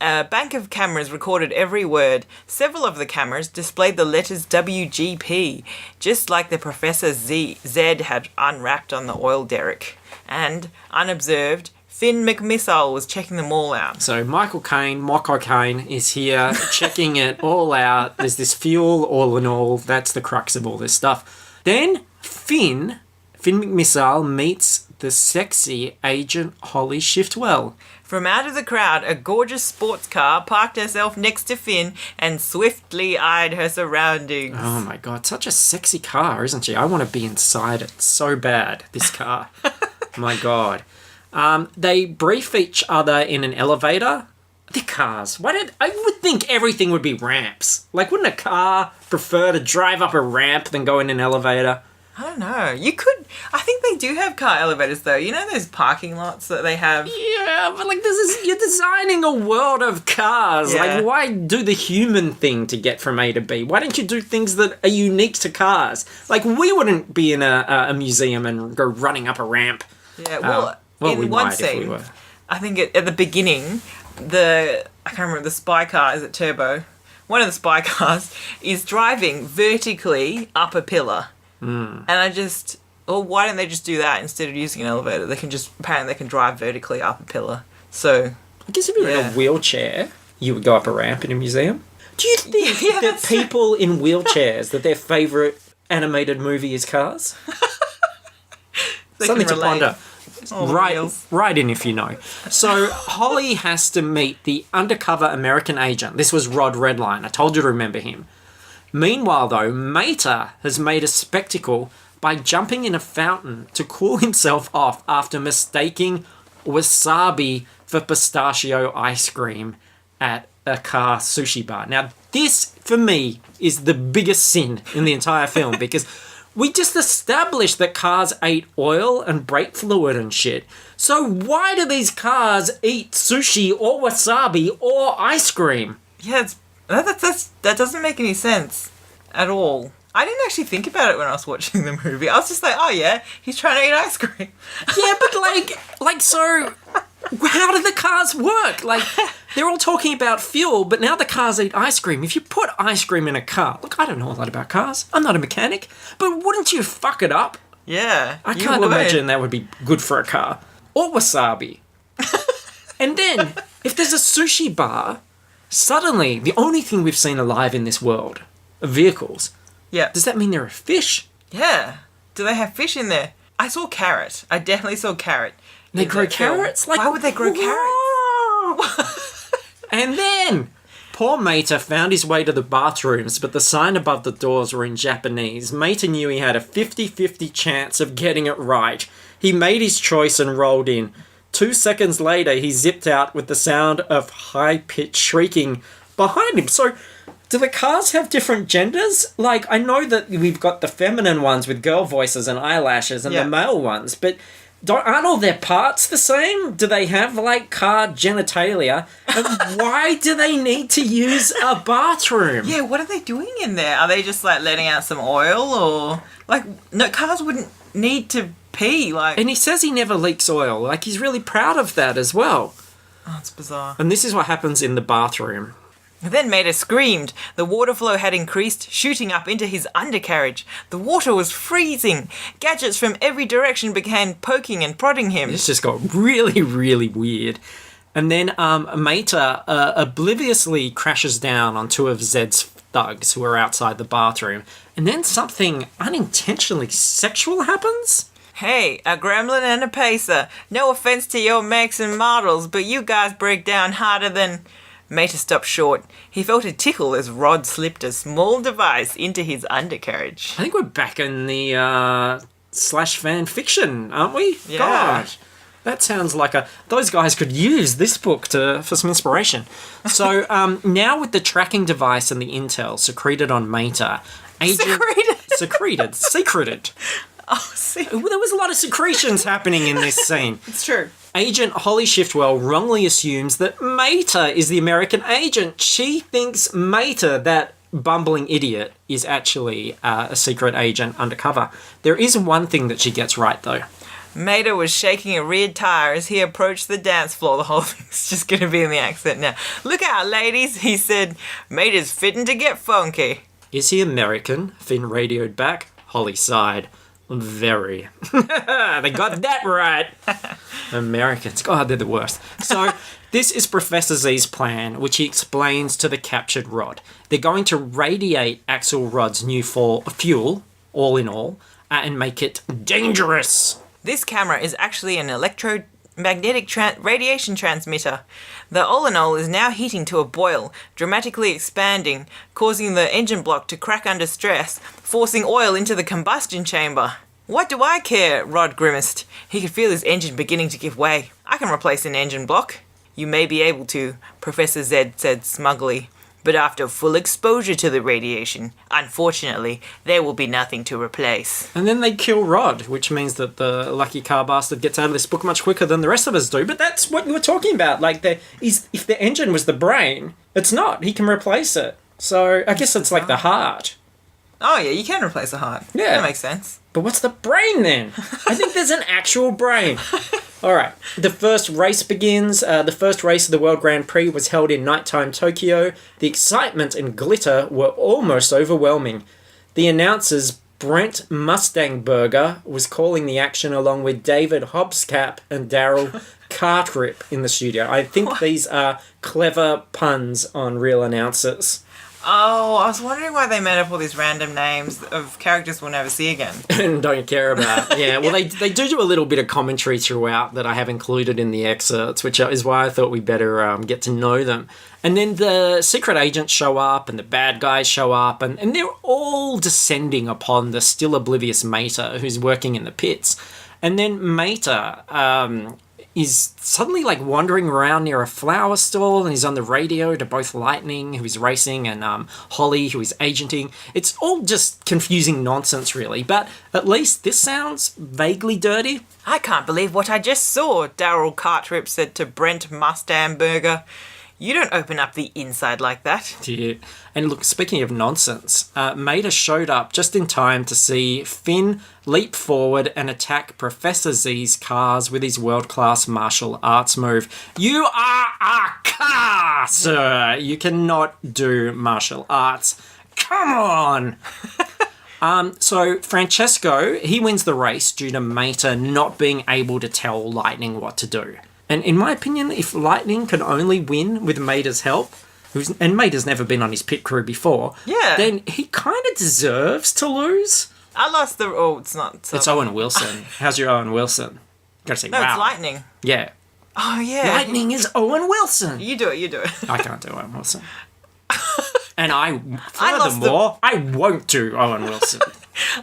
a bank of cameras recorded every word. Several of the cameras displayed the letters WGP, just like the Professor Zed had unwrapped on the oil derrick. And, unobserved, Finn McMissile was checking them all out. So Michael Caine, Mocko Caine, is here checking it all out. There's this fuel, all in all. That's the crux of all this stuff. Then Finn McMissile meets the sexy Agent Holly Shiftwell. From out of the crowd, a gorgeous sports car parked herself next to Finn and swiftly eyed her surroundings. Oh my god, such a sexy car, isn't she? I want to be inside it so bad, this car. My god. They brief each other in an elevator. The cars. I would think everything would be ramps. Like, wouldn't a car prefer to drive up a ramp than go in an elevator? I don't know. You could... I think they do have car elevators, though. You know those parking lots that they have? Yeah, but, like, you're designing a world of cars. Yeah. Like, why do the human thing to get from A to B? Why don't you do things that are unique to cars? Like, we wouldn't be in a museum and go running up a ramp. Yeah, well we in one might if we scene, were. I think at the beginning, I can't remember, the spy car, is it Turbo? One of the spy cars is driving vertically up a pillar. And why don't they just do that instead of using an elevator? Apparently they can drive vertically up a pillar. So, I guess if you were in a wheelchair, you would go up a ramp in a museum. Do you think that people in wheelchairs, that their favourite animated movie is Cars? Something to ponder. Write in if you know. So Holly has to meet the undercover American agent. This was Rod Redline. I told you to remember him. Meanwhile, though, Mater has made a spectacle by jumping in a fountain to cool himself off after mistaking wasabi for pistachio ice cream at a car sushi bar. Now, this, for me, is the biggest sin in the entire film because we just established that cars ate oil and brake fluid and shit. So why do these cars eat sushi or wasabi or ice cream? Yeah, that doesn't make any sense at all. I didn't actually think about it when I was watching the movie. I was just like, oh yeah, he's trying to eat ice cream. Yeah, but so how do the cars work? Like, they're all talking about fuel, but now the cars eat ice cream. If you put ice cream in a car, look, I don't know a lot about cars. I'm not a mechanic, but wouldn't you fuck it up? Yeah, I can't imagine that would be good for a car. Or wasabi. And then, if there's a sushi bar, suddenly, the only thing we've seen alive in this world are vehicles. Yeah. Does that mean there are fish? Yeah. Do they have fish in there? I saw carrot. I definitely saw carrot. They grow carrots? Like, why would they grow carrots? And then, poor Mater found his way to the bathrooms, but the sign above the doors were in Japanese. Mater knew he had a 50-50 chance of getting it right. He made his choice and rolled in. 2 seconds later, he zipped out with the sound of high-pitched shrieking behind him. So, do the cars have different genders? Like, I know that we've got the feminine ones with girl voices and eyelashes and the male ones, but aren't all their parts the same? Do they have, like, car genitalia? And why do they need to use a bathroom? Yeah, what are they doing in there? Are they just, like, letting out some oil or... Like, no, cars wouldn't need to pee, like... And he says he never leaks oil. Like, he's really proud of that as well. Oh, it's bizarre. And this is what happens in the bathroom. Then Mater screamed. The water flow had increased, shooting up into his undercarriage. The water was freezing. Gadgets from every direction began poking and prodding him. This just got really, really weird. And then Mater obliviously crashes down on two of Zed's thugs who are outside the bathroom. And then something unintentionally sexual happens? Hey, a gremlin and a pacer. No offense to your makes and models, but you guys break down harder than Mater stopped short. He felt a tickle as Rod slipped a small device into his undercarriage. I think we're back in the slash fan fiction, aren't we? Yeah. God, that sounds like those guys could use this book for some inspiration. So now with the tracking device and the intel secreted on Mater, secreted. Oh, see. There was a lot of secretions happening in this scene. It's true. Agent Holly Shiftwell wrongly assumes that Mater is the American agent. She thinks Mater, that bumbling idiot, is actually a secret agent undercover. There is one thing that she gets right, though. Mater was shaking a rear tire as he approached the dance floor. The whole thing's just going to be in the accent now. "Look out, ladies," he said. "Mater's fitting to get funky." Is he American? Finn radioed back. Holly sighed. Very. They got that right. Americans. God, they're the worst. So, this is Professor Z's plan, which he explains to the captured Rod. They're going to radiate Axel Rod's new fuel, all in all, and make it dangerous. This camera is actually an electromagnetic radiation transmitter. The all-in-all is now heating to a boil, dramatically expanding, causing the engine block to crack under stress, forcing oil into the combustion chamber. "What do I care?" Rod grimaced. He could feel his engine beginning to give way. "I can replace an engine block." "You may be able to," Professor Z said smugly. "But after full exposure to the radiation, unfortunately, there will be nothing to replace." And then they kill Rod, which means that the lucky car bastard gets out of this book much quicker than the rest of us do. But that's what you were talking about. Like, if the engine was the brain, it's not. He can replace it. So I guess it's like the heart. Oh yeah, you can replace a heart. Yeah. That makes sense. But what's the brain then? I think there's an actual brain. All right. The first race begins. The first race of the World Grand Prix was held in nighttime Tokyo. The excitement and glitter were almost overwhelming. The announcers, Brent Mustangberger, was calling the action along with David Hobscap and Daryl Cartrip in the studio. I think these are clever puns on real announcers. Oh, I was wondering why they made up all these random names of characters we'll never see again. And don't care about. Yeah, well, they do a little bit of commentary throughout that I have included in the excerpts, which is why I thought we better get to know them. And then the secret agents show up and the bad guys show up and they're all descending upon the still oblivious Mater who's working in the pits. And then Mater is suddenly like wandering around near a flower stall and he's on the radio to both Lightning, who is racing, and Holly, who is agenting. It's all just confusing nonsense, really, but at least this sounds vaguely dirty. "I can't believe what I just saw," Daryl Cartrip said to Brent Mustangberger. "You don't open up the inside like that." Yeah. And look, speaking of nonsense, Mater showed up just in time to see Finn leap forward and attack Professor Z's cars with his world-class martial arts move. "You are a car, sir! You cannot do martial arts. Come on!" So Francesco, he wins the race due to Mater not being able to tell Lightning what to do. And in my opinion, if Lightning can only win with Mater's help, and Mater's never been on his pit crew before, Yeah. then he kind of deserves to lose. I lost the... Oh, it's not... It's Owen Wilson. How's your Owen Wilson? Gotta say, No, wow. it's Lightning. Yeah. Oh, yeah. Lightning is Owen Wilson. You do it. I can't do Owen Wilson. And I won't do Owen Wilson.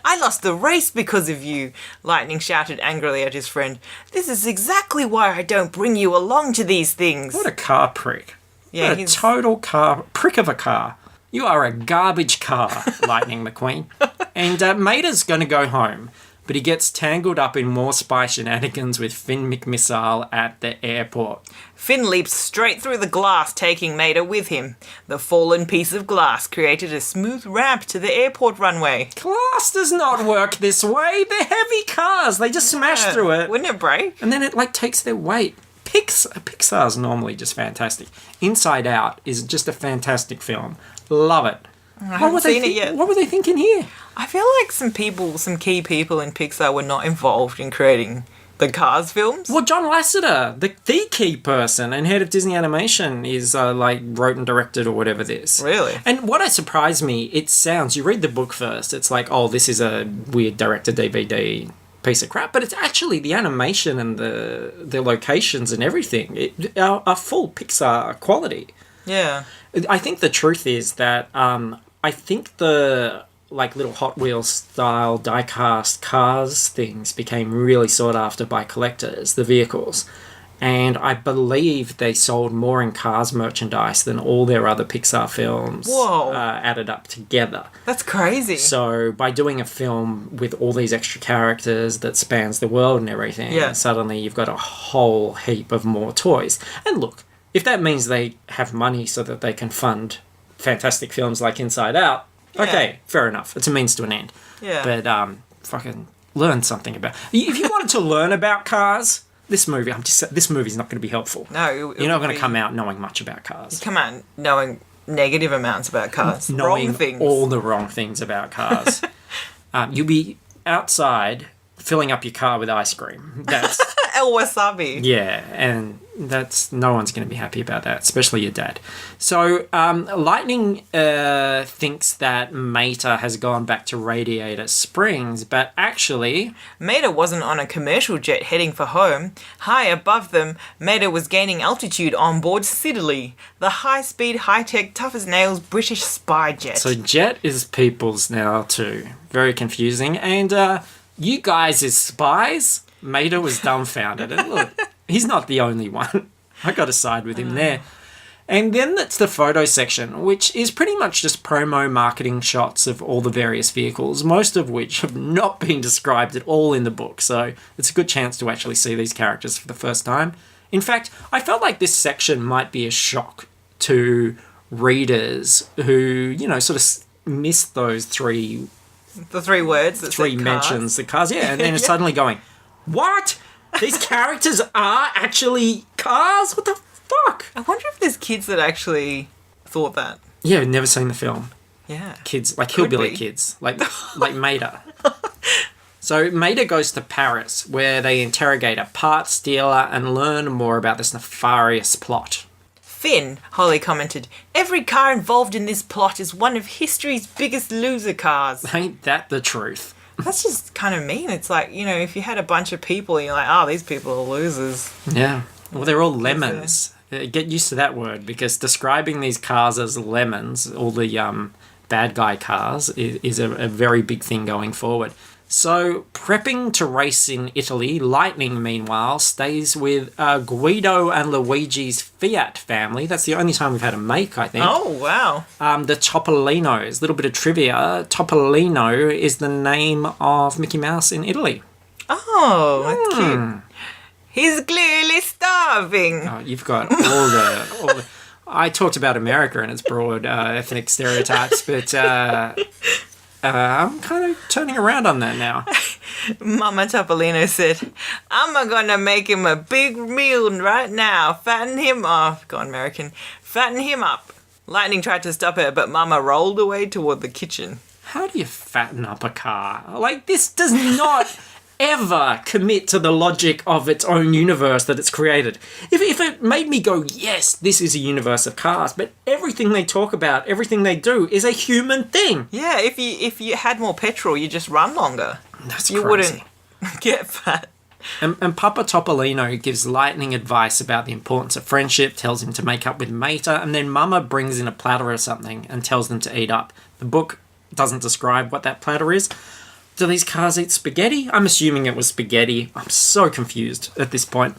"I lost the race because of you," Lightning shouted angrily at his friend. "This is exactly why I don't bring you along to these things." What a car prick. Yeah, what a total car prick of a car. You are a garbage car, Lightning McQueen. And Mater's going to go home, but he gets tangled up in more spy shenanigans with Finn McMissile at the airport. Finn leaps straight through the glass, taking Mater with him. The fallen piece of glass created a smooth ramp to the airport runway. Glass does not work this way. They're heavy cars. They just smash through it. Wouldn't it break? And then it takes their weight. Pixar's normally just fantastic. Inside Out is just a fantastic film. Love it. I haven't seen it yet. What were they thinking here? I feel like some key people in Pixar were not involved in creating the Cars films. Well, John Lasseter, the key person and head of Disney Animation, is wrote and directed or whatever this. Really? And what surprised me, it sounds, you read the book first, it's like, oh, this is a weird direct-to-DVD piece of crap, but it's actually the animation and the locations and everything are full Pixar quality. Yeah. I think the truth is that I think the like little Hot Wheels style die-cast cars things became really sought after by collectors, the vehicles. And I believe they sold more in Cars merchandise than all their other Pixar films added up together. That's crazy. So by doing a film with all these extra characters that spans the world and everything, suddenly you've got a whole heap of more toys. And look, if that means they have money so that they can fund fantastic films like Inside Out, okay, fair enough. It's a means to an end. Yeah. But fucking learn something about... If you wanted to learn about cars... This movie's not going to be helpful. No, you're not going to come out knowing much about cars. You come out knowing negative amounts about cars, knowing wrong things, all the wrong things about cars. You'll be outside filling up your car with ice cream. That's El wasabi. Yeah, and that's no one's going to be happy about that, especially your dad. So Lightning thinks that Mater has gone back to Radiator Springs, but actually... Mater wasn't on a commercial jet heading for home. High above them, Mater was gaining altitude on board Siddeley, the high-speed, high-tech, tough-as-nails British spy jet. So jet is people's now too. Very confusing. And you guys as spies... Mater was dumbfounded. And look, he's not the only one. I got to side with him there. And then that's the photo section, which is pretty much just promo marketing shots of all the various vehicles, most of which have not been described at all in the book. So it's a good chance to actually see these characters for the first time. In fact, I felt like this section might be a shock to readers who, you know, sort of missed those three... The three words that three mentions, the cars. Yeah, and then it's suddenly going... What? These characters are actually cars? What the fuck? I wonder if there's kids that actually thought that. Yeah, never seen the film. Yeah. Kids, like hillbilly kids, like Mater. So Mater goes to Paris, where they interrogate a parts dealer and learn more about this nefarious plot. Finn, Holly commented, every car involved in this plot is one of history's biggest loser cars. Ain't that the truth? That's just kind of mean. It's like, you know, if you had a bunch of people, you're like, oh, these people are losers. Yeah. Well, they're all lemons. Get used to that word, because describing these cars as lemons, all the bad guy cars, is a very big thing going forward. So, prepping to race in Italy, Lightning, meanwhile, stays with Guido and Luigi's Fiat family. That's the only time we've had a make, I think. Oh, wow. The Topolinos. A little bit of trivia. Topolino is the name of Mickey Mouse in Italy. Oh, that's cute. He's clearly starving. Oh, you've got all the... I talked about America and its broad ethnic stereotypes, but... I'm kind of turning around on that now. Mama Topolino said, I'm gonna make him a big meal right now. Fatten him off. Go on, American. Fatten him up. Lightning tried to stop her, but Mama rolled away toward the kitchen. How do you fatten up a car? Like, this does not ever commit to the logic of its own universe that it's created. If it made me go, yes, this is a universe of cars, but everything they talk about, everything they do is a human thing. Yeah, if you had more petrol, you just run longer. That's you crazy. Wouldn't get fat. And Papa Topolino gives Lightning advice about the importance of friendship, tells him to make up with Mater, and then Mama brings in a platter or something and tells them to eat up. The book doesn't describe what that platter is. Do these cars eat spaghetti? I'm assuming it was spaghetti. I'm so confused at this point.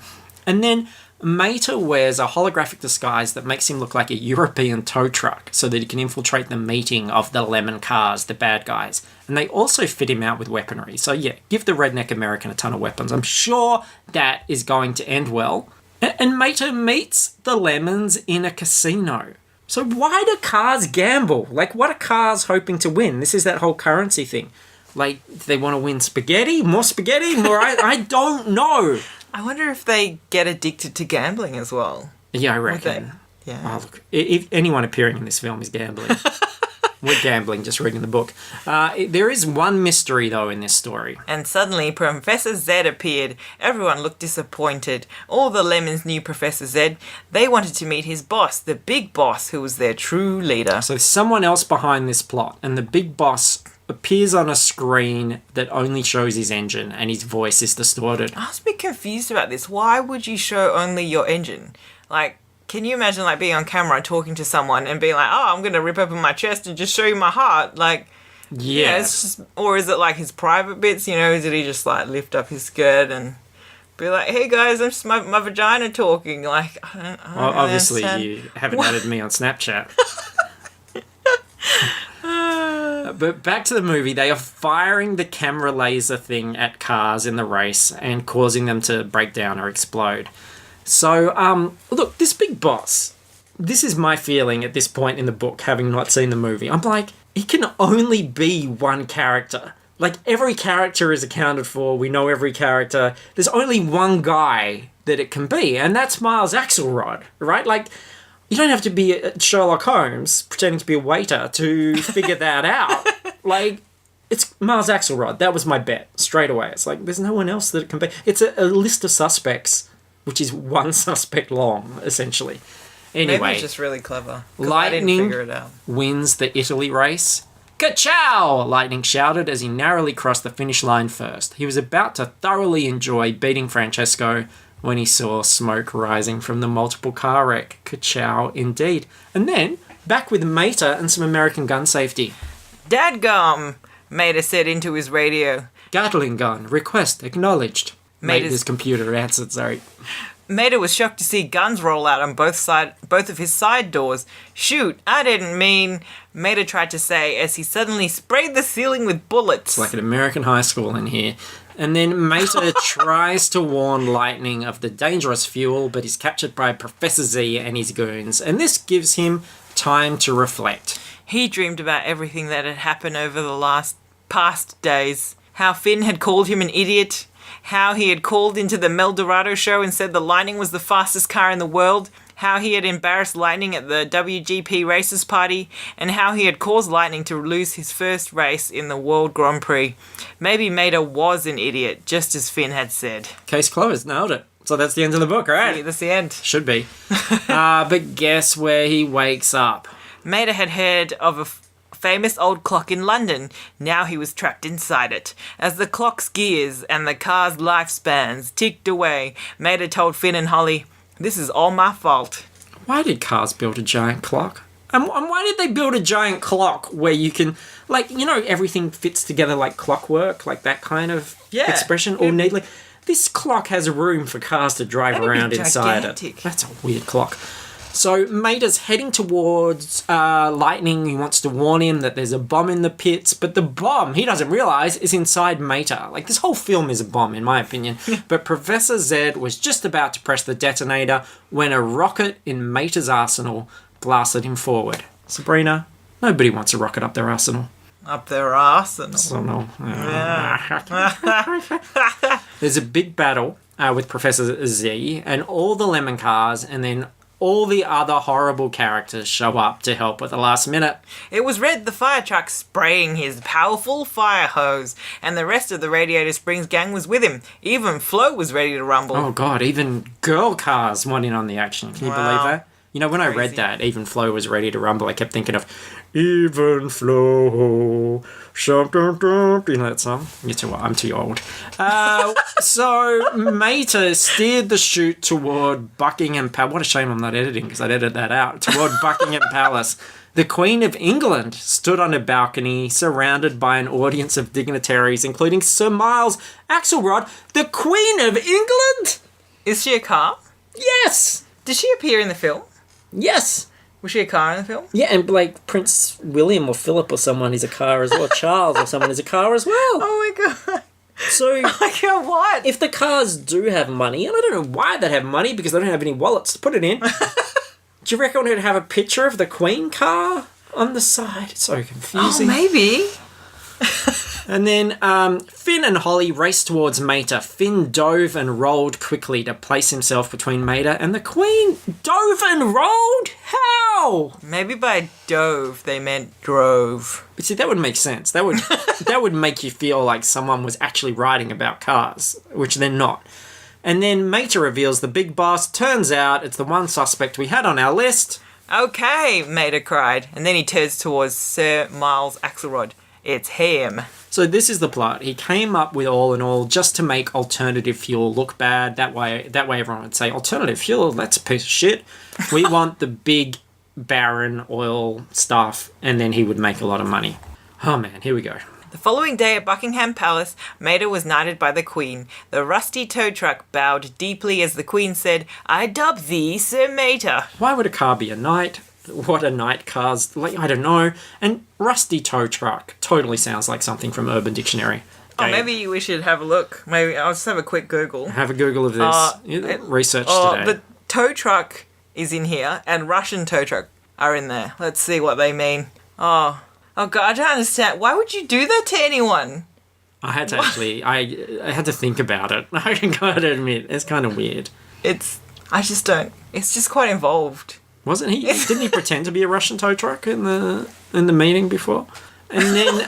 And then Mater wears a holographic disguise that makes him look like a European tow truck so that he can infiltrate the meeting of the lemon cars, the bad guys. And they also fit him out with weaponry. So yeah, give the redneck American a ton of weapons. I'm sure that is going to end well. And Mater meets the lemons in a casino. So why do cars gamble? Like, what are cars hoping to win? This is that whole currency thing. Like, they want to win spaghetti? More spaghetti? More? I don't know. I wonder if they get addicted to gambling as well. Yeah, I reckon. Yeah. Oh, look, if anyone appearing in this film is gambling, we're gambling just reading the book. There is one mystery, though, in this story. And suddenly, Professor Zed appeared. Everyone looked disappointed. All the lemons knew Professor Zed. They wanted to meet his boss, the big boss, who was their true leader. So someone else behind this plot, and the big boss appears on a screen that only shows his engine, and his voice is distorted. I was a bit confused about this. Why would you show only your engine? Like, Can you imagine, like, being on camera talking to someone and being like, oh, I'm going to rip open my chest and just show you my heart? Like, yeah, it's just, or is it like his private bits, did he just, like, lift up his skirt and be like, hey, guys, I'm just my vagina talking? Like, I don't Well, really obviously, understand. you haven't added me on Snapchat. But back to the movie, they are firing the camera laser thing at cars in the race and causing them to break down or explode. So, look, this big boss, this is my feeling at this point in the book, having not seen the movie. I'm like, it can only be one character. Like, every character is accounted for. We know every character. There's only one guy that it can be, and that's Miles Axelrod, right? Like, you don't have to be Sherlock Holmes pretending to be a waiter to figure that out. Like, it's Miles Axelrod. That was my bet straight away. It's like, there's no one else that it can be. It's a list of suspects, which is one suspect long, essentially. Anyway, Maybe it's just really clever. 'Cause I didn't Lightning figure it out. wins the Italy race. Ka-chow! Lightning shouted as he narrowly crossed the finish line first. He was about to thoroughly enjoy beating Francesco when he saw smoke rising from the multiple car wreck. Ka-chow, indeed. And then, back with Mater and some American gun safety. Dadgum, Mater said into his radio. Gatling gun, request acknowledged. Mater's- Mater's computer answered, sorry. Mater was shocked to see guns roll out on both of his side doors. Shoot, I didn't mean, Mater tried to say as he suddenly sprayed the ceiling with bullets. It's like an American high school in here. And then Mater tries to warn Lightning of the dangerous fuel, but is captured by Professor Z and his goons. And this gives him time to reflect. He dreamed about everything that had happened over the past days. How Finn had called him an idiot. How he had called into the Mel Dorado show and said the Lightning was the fastest car in the world. How he had embarrassed Lightning at the WGP Racers Party. And how he had caused Lightning to lose his first race in the World Grand Prix. Maybe Mater was an idiot, just as Finn had said. Case closed, nailed it. So that's the end of the book, right? That's the end. Should be. But guess where he wakes up? Mater had heard of a famous old clock in London. Now he was trapped inside it. As the clock's gears and the car's lifespans ticked away, Mater told Finn and Holly, "This is all my fault." Why did cars build a giant clock? And why did they build a giant clock where you can, like, everything fits together like clockwork, like that kind of expression, or neatly? This clock has room for cars to drive That'd be around inside gigantic. it. That's a weird clock. So Mater's heading towards Lightning. He wants to warn him that there's a bomb in the pits, but the bomb, he doesn't realise, is inside Mater. Like, this whole film is a bomb, in my opinion. But Professor Z was just about to press the detonator when a rocket in Mater's arsenal blasted him forward. Sabrina, nobody wants a rocket up their arsenal. Up their arsenal. So no. There's a big battle with Professor Z and all the lemon cars, and then all the other horrible characters show up to help at the last minute. It was Red the fire truck spraying his powerful fire hose, and the rest of the Radiator Springs gang was with him. Even Flo was ready to rumble. Oh god, even girl cars want in on the action. Can you believe that? When I read that, Even Flo was ready to rumble, I kept thinking of Even Flo, that song? I'm too old. So Mater steered the chute toward Buckingham Palace. What a shame I'm not editing, because I'd edit that out. Toward Buckingham Palace. The Queen of England stood on a balcony, surrounded by an audience of dignitaries, including Sir Miles Axelrod. The Queen of England? Is she a car? Yes! Did she appear in the film? Yes! Was she a car in the film? Yeah, and like Prince William or Philip or someone is a car as well. Charles or someone is a car as well. Oh my god. So, Oh my god, what? if the cars do have money, and I don't know why they'd have money because they don't have any wallets to put it in, do you reckon it'd have a picture of the Queen car on the side? It's so Oh, confusing. maybe. And then Finn and Holly raced towards Mater. Finn dove and rolled quickly to place himself between Mater and the Queen. Dove and rolled? How? Maybe by dove they meant drove. But see, that would make sense. That would make you feel like someone was actually writing about cars, which they're not. And then Mater reveals the big boss. Turns out it's the one suspect we had on our list. Okay, Mater cried, and then he turns towards Sir Miles Axelrod. It's him. So this is the plot. He came up with all in all just to make alternative fuel look bad. That way everyone would say, alternative fuel, that's a piece of shit. We want the big, barren oil stuff, and then he would make a lot of money. Oh man, here we go. The following day at Buckingham Palace, Mater was knighted by the Queen. The rusty tow truck bowed deeply as the Queen said, I dub thee Sir Mater. Why would a car be a knight? What a knight car's like, I don't know. And rusty tow truck totally sounds like something from Urban Dictionary. Oh, maybe we should have a look. Maybe I'll just have a quick Google. Have a Google of this. Research today. The tow truck is in here, and Russian tow truck are in there. Let's see what they mean. Oh God, I don't understand. Why would you do that to anyone? I had to actually, I had to think about it. I gotta admit, it's kind of weird. It's just quite involved. Wasn't he? Didn't he pretend to be a Russian tow truck in the meeting before? And then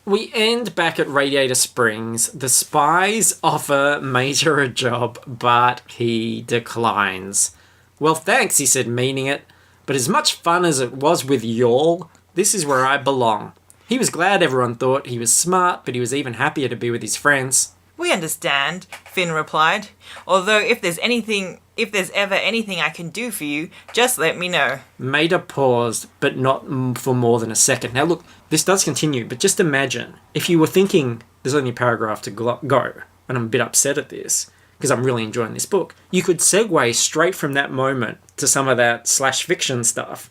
we end back at Radiator Springs. The spies offer Mater a job, but he declines. Well, thanks, he said, meaning it. But as much fun as it was with y'all, this is where I belong. He was glad everyone thought he was smart, but he was even happier to be with his friends. We understand, Finn replied. Although if there's ever anything I can do for you, just let me know. Mater paused, but not for more than a second. Now look, this does continue, but just imagine if you were thinking there's only a paragraph to go, and I'm a bit upset at this, because I'm really enjoying this book, you could segue straight from that moment to some of that slash fiction stuff.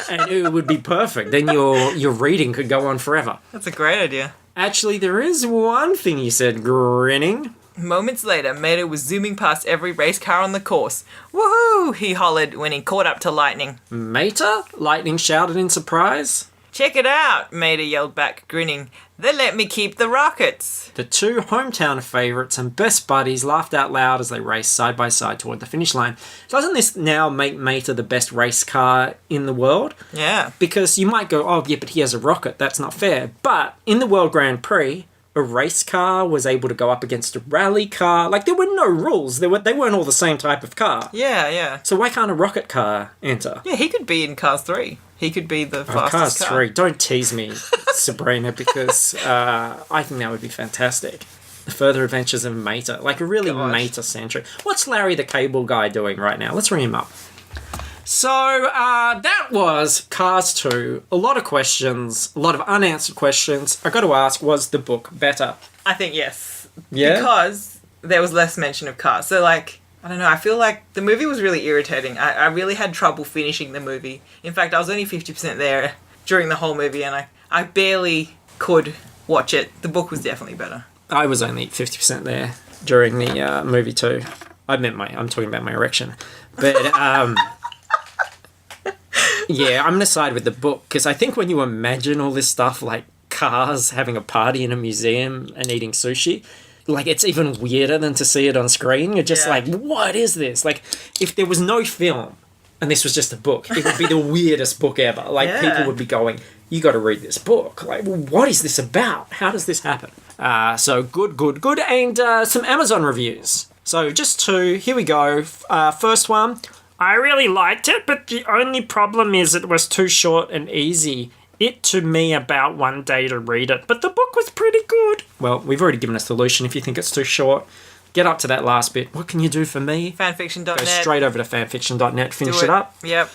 And it would be perfect. Then your reading could go on forever. That's a great idea. Actually, there is one thing, he said, grinning. Moments later, Mater was zooming past every race car on the course. Woohoo! He hollered when he caught up to Lightning. Mater? Lightning shouted in surprise. Check it out, Mater yelled back, grinning. They let me keep the rockets. The two hometown favourites and best buddies laughed out loud as they raced side by side toward the finish line. Doesn't this now make Mater the best race car in the world? Yeah. Because you might go, oh yeah, but he has a rocket, that's not fair. But in the World Grand Prix, a race car was able to go up against a rally car. Like, there were no rules. They weren't all the same type of car. Yeah. So why can't a rocket car enter? Yeah, he could be in Cars 3. He could be the fastest Cars car. 3. Don't tease me, Sabrina, because I think that would be fantastic. The Further Adventures of Mater. Like, really Mater-centric. What's Larry the Cable Guy doing right now? Let's ring him up. So, that was Cars 2. A lot of questions, a lot of unanswered questions. I got to ask, was the book better? I think yes. Yeah? Because there was less mention of cars. So, like, I don't know, I feel like the movie was really irritating. I really had trouble finishing the movie. In fact, I was only 50% there during the whole movie, and I barely could watch it. The book was definitely better. I was only 50% there during the movie too. I'm talking about my erection. But, yeah, I'm going to side with the book, because I think when you imagine all this stuff, like cars having a party in a museum and eating sushi, like, it's even weirder than to see it on screen. You're just like, what is this? Like, if there was no film and this was just a book, it would be the weirdest book ever. Like, people would be going, you got to read this book. Like, well, what is this about? How does this happen? So, good. And some Amazon reviews. So, just two. Here we go. First one. I really liked it, but the only problem is it was too short and easy. It took me about 1 day to read it, but the book was pretty good. Well, we've already given a solution if you think it's too short. Get up to that last bit. What can you do for me? Fanfiction.net. Go straight over to fanfiction.net, finish it up. Yep.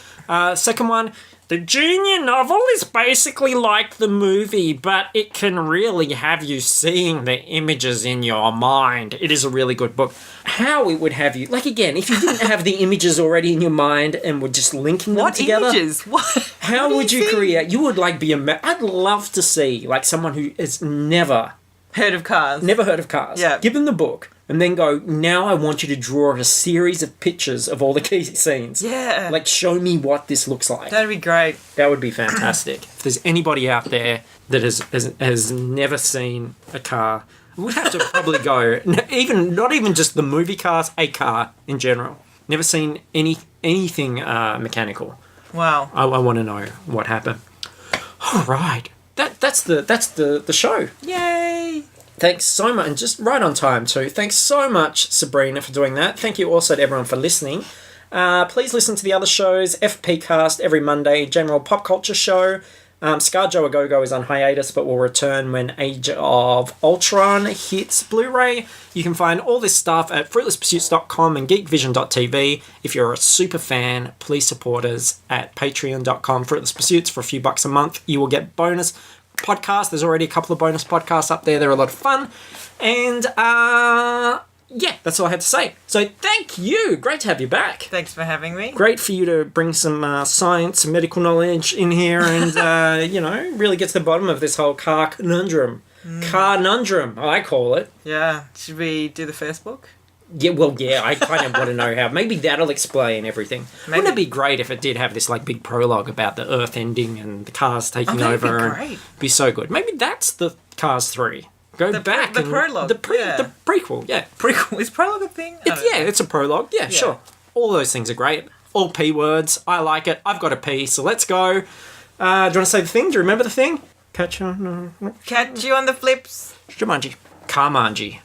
Second one. The junior novel is basically like the movie, but it can really have you seeing the images in your mind. It is a really good book. How it would have you... Like, again, if you didn't have the images already in your mind and were just linking them together... What images? What? How would you create... You would, like, be a... I'd love to see, like, someone who has never... Heard of cars. Never heard of cars. Yeah. Give them the book and then go, now I want you to draw a series of pictures of all the key scenes. Yeah. Like, show me what this looks like. That'd be great. That would be fantastic. If there's anybody out there that has never seen a car, we'd have to probably go, not even just the movie cars, a car in general. Never seen anything mechanical. Wow. I want to know what happened. All right. That's the show. Yay! Thanks so much, and just right on time too. Thanks so much, Sabrina, for doing that. Thank you also to everyone for listening. Please listen to the other shows, FP Cast every Monday, general pop culture show. ScarJo A Go-Go is on hiatus, but will return when Age of Ultron hits Blu-ray. You can find all this stuff at fruitlesspursuits.com and geekvision.tv. If you're a super fan, please support us at patreon.com, Fruitless Pursuits, for a few bucks a month. You will get bonus podcasts. There's already a couple of bonus podcasts up there. They're a lot of fun. And, yeah, that's all I had to say. So thank you. Great to have you back. Thanks for having me. Great for you to bring some science and medical knowledge in here and, really get to the bottom of this whole car conundrum. Car-nundrum, I call it. Yeah. Should we do the first book? Yeah, well, yeah, I kind of want to know how. Maybe that'll explain everything. Wouldn't it be great if it did have this, big prologue about the Earth ending and the cars taking over? That'd be great. It'd be so good. Maybe that's the Cars 3. Go back. The prologue. The prequel, yeah. Prequel. Is prologue a thing? It's a prologue. Yeah, sure. All those things are great. All P words. I like it. I've got a P, so let's go. Do you want to say the thing? Do you remember the thing? Catch you on the flips. Jumanji. Carmanji.